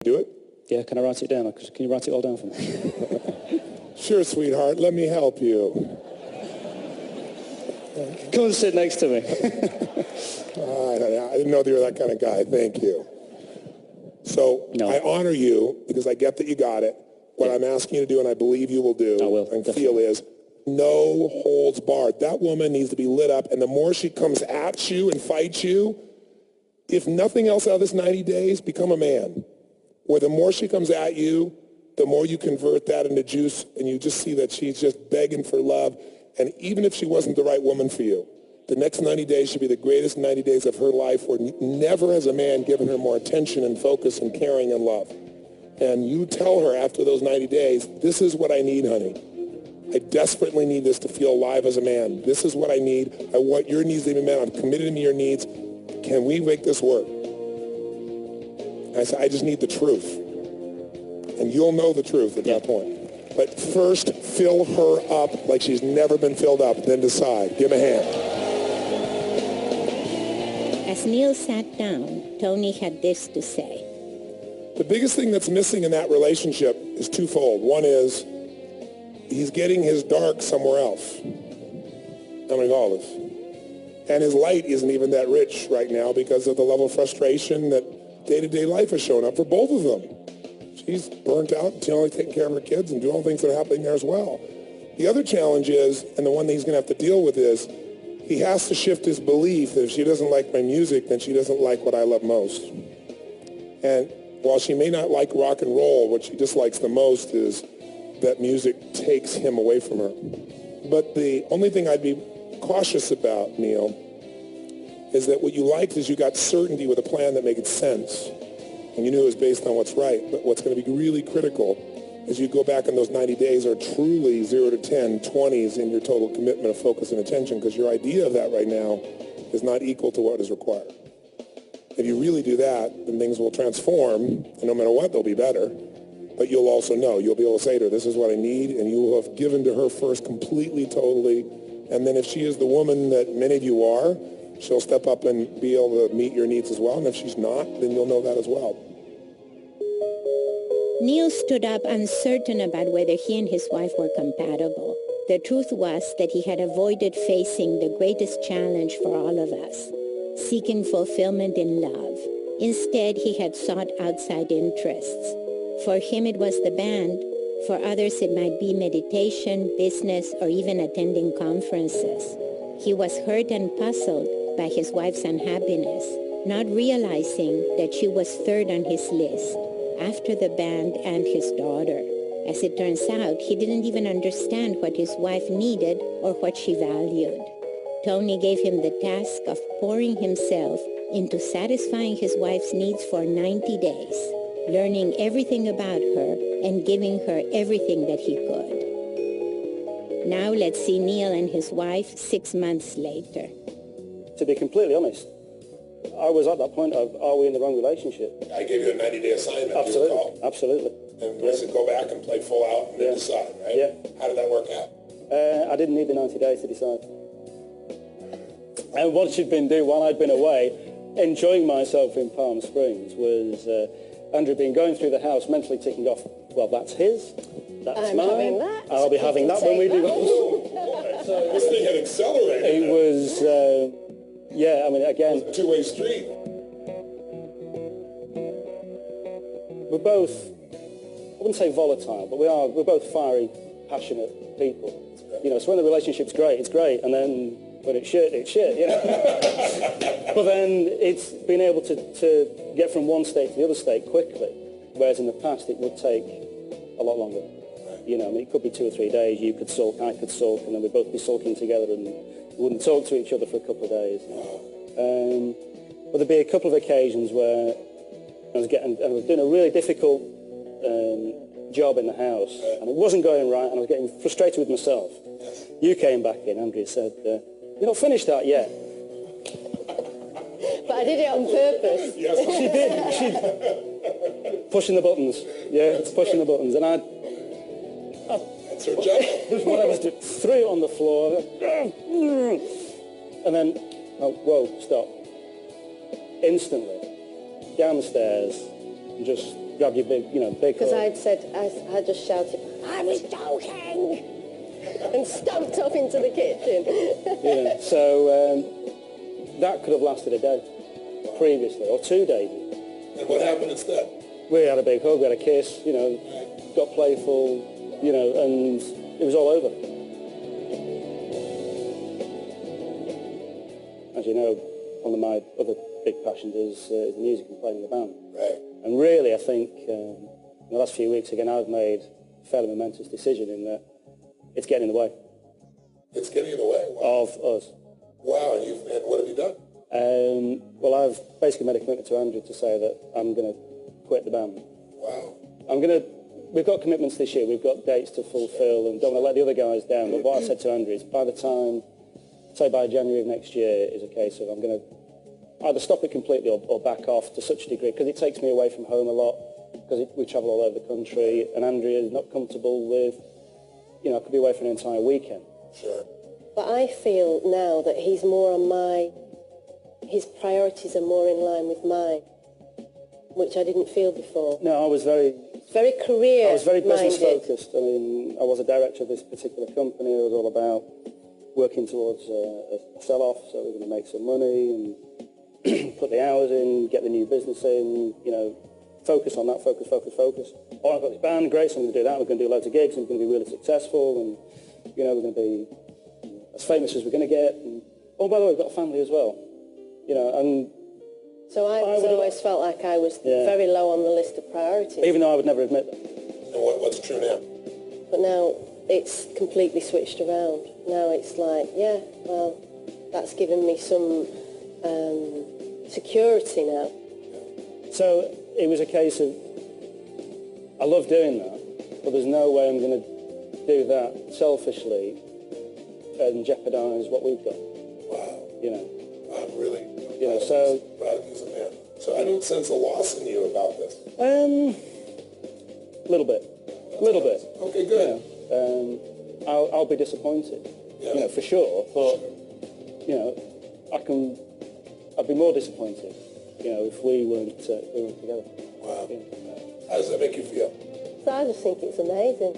Do it? Yeah, can I write it down? Can you write it all down for me? Sure, sweetheart. Let me help you. Come and sit next to me. I didn't know you were that kind of guy. Thank you. So No. I honor you because I get that you got it. What I'm asking you to do, and I believe you will do, I will, and definitely. feel is no holds barred. That woman needs to be lit up, and the more she comes at you and fights you, if nothing else out of this 90 days, become a man. Where the more she comes at you, the more you convert that into juice, and you just see that she's just begging for love. And even if she wasn't the right woman for you, the next 90 days should be the greatest 90 days of her life, where never has a man given her more attention and focus and caring and love. And you tell her after those 90 days, this is what I need, honey. I desperately need this to feel alive as a man. This is what I need. I want your needs to be met. I'm committed to your needs. Can we make this work? I said, I just need the truth. And you'll know the truth at that point. But first, fill her up like she's never been filled up, then decide. Give him a hand. As Neil sat down, Tony had this to say. The biggest thing that's missing in that relationship is twofold. One is he's getting his dark somewhere else. I'm going to call this. And his light isn't even that rich right now because of the level of frustration that day-to-day life has shown up for both of them. She's burnt out and only taking care of her kids and doing all the things that are happening there as well. The other challenge is, and the one that he's going to have to deal with is, he has to shift his belief that if she doesn't like my music, then she doesn't like what I love most. And while she may not like rock and roll, what she dislikes the most is that music takes him away from her. But the only thing I'd be cautious about, Neil, is that what you liked is you got certainty with a plan that made sense. And you knew it was based on what's right. But what's going to be really critical is you go back in those 90 days are truly 0 to 10, 20s in your total commitment of focus and attention, because your idea of that right now is not equal to what is required. If you really do that, then things will transform, and no matter what, they'll be better. But you'll also know, you'll be able to say to her, this is what I need, and you will have given to her first completely, totally. And then if she is the woman that many of you are, she'll step up and be able to meet your needs as well. And if she's not, then you'll know that as well. Neil stood up uncertain about whether he and his wife were compatible. The truth was that he had avoided facing the greatest challenge for all of us, seeking fulfillment in love. Instead, he had sought outside interests. For him, it was the band. For others, it might be meditation, business, or even attending conferences. He was hurt and puzzled by his wife's unhappiness, not realizing that she was third on his list, after the band and his daughter. As it turns out, he didn't even understand what his wife needed or what she valued. Tony gave him the task of pouring himself into satisfying his wife's needs for 90 days, learning everything about her and giving her everything that he could. Now let's see Neil and his wife 6 months later. To be completely honest, I was at that point of, are we in the wrong relationship? I gave you a 90-day assignment. Absolutely, absolutely. And I said, go back and play full out and then decide, right? Yeah. How did that work out? I didn't need the 90 days to decide. And what she'd been doing while I'd been away, enjoying myself in Palm Springs, was Andrew had been going through the house, mentally ticking off, well, that's his, that's mine, I'll be having that when we do. So this thing had accelerated. It was, yeah, I mean, again, a two-way street. We're both, I wouldn't say volatile, but we're both fiery, passionate people. You know, so when the relationship's great, it's great, and then when it's shit, you know. But then it's being able to get from one state to the other state quickly, whereas in the past it would take a lot longer. You know, I mean, it could be 2 or 3 days, you could sulk, I could sulk, and then we'd both be sulking together and wouldn't talk to each other for a couple of days. But there'd be a couple of occasions where I was doing a really difficult job in the house, and it wasn't going right, and I was getting frustrated with myself. You came back in, Andrea said, you're not finished that yet. But I did it on purpose. Yes. She did. She pushing the buttons. Yeah, pushing the buttons, and That's her job. what I was doing, threw it on the floor, and then, oh, whoa, stop. Instantly, down the stairs, and just grabbed your big, big Because hug. I'd said, I just shouted, I was joking, and stomped off into the kitchen. So that could have lasted a day previously, or 2 days. And what happened instead? We had a big hug, we had a kiss, got playful, and it was all over. As you know, one of my other big passions is the music and playing in the band. Right. And really, I think in the last few weeks, again, I've made a fairly momentous decision in that it's getting in the way. It's getting in the way? Wow. Of us. Wow, and what have you done? Well, I've basically made a commitment to Andrew to say that I'm going to quit the band. Wow. We've got commitments this year, we've got dates to fulfill, and don't want to let the other guys down, but what I said to Andrew is by the time, say by January of next year, is a case of I'm going to either stop it completely or back off to such a degree, because it takes me away from home a lot, because we travel all over the country, and Andrew is not comfortable with, I could be away for an entire weekend. Sure. But I feel now that he's more on his priorities are more in line with mine, which I didn't feel before. No, I was very career. I was very business minded. focused. I mean, I was a director of this particular company. It was all about working towards a sell-off, so we were going to make some money and put the hours in, get the new business in, focus on that, focus. Oh, I've got this band, great, so I'm going to do that. We're going to do loads of gigs, and we're going to be really successful, and, we're going to be as famous as we're going to get. And, oh, by the way, we've got a family as well, and... So I always felt like I was very low on the list of priorities. Even though I would never admit that. And what's true now? But now it's completely switched around. Now it's like, that's given me some security now. So it was a case of, I love doing that, but there's no way I'm going to do that selfishly and jeopardise what we've got. Wow. I'm really so proud of you as a man. So I don't sense a loss in you about this. Little bit. Okay, good. I'll be disappointed, for sure, but, I'd be more disappointed, if we weren't together. Wow. How does that make you feel? So I just think it's amazing.